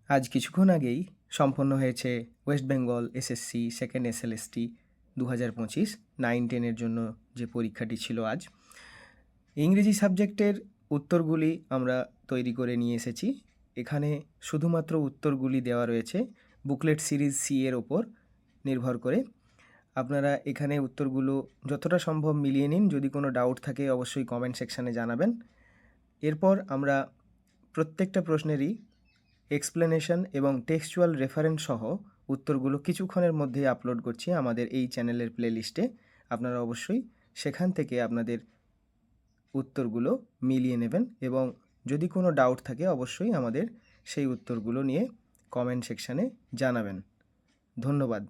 আজ কিছুক্ষণ আগেই সম্পন্ন হয়েছে West Bengal SSC second SLST 2025 9-10-এর জন্য যে পরীক্ষাটি ছিল আজ। ইংরেজি সাবজেক্টের উত্তরগুলি আমরা তৈরি করে নিয়ে এসেছি। এখানে শুধুমাত্র উত্তরগুলি দেওয়া রয়েছে বুকলেট সিরিজ সি এর ওপর নির্ভর করে। আপনারা এখানে উত্তরগুলো যতটা সম্ভব মিলিয়ে নিন। যদি কোনো ডাউট থাকে অবশ্যই কমেন্ট সেকশানে জানাবেন। এরপর আমরা প্রত্যেকটা প্রশ্নেরই এক্সপ্লেনেশন এবং টেক্সচুয়াল রেফারেন্স সহ উত্তরগুলো কিছুক্ষণের মধ্যেই আপলোড করছি আমাদের এই চ্যানেলের প্লেলিস্টে। আপনারা অবশ্যই সেখান থেকে আপনাদের উত্তরগুলো মিলিয়ে নেবেন এবং যদি কোনো ডাউট থাকে অবশ্যই আমাদের সেই উত্তরগুলো নিয়ে কমেন্ট সেকশানে জানাবেন। ধন্যবাদ।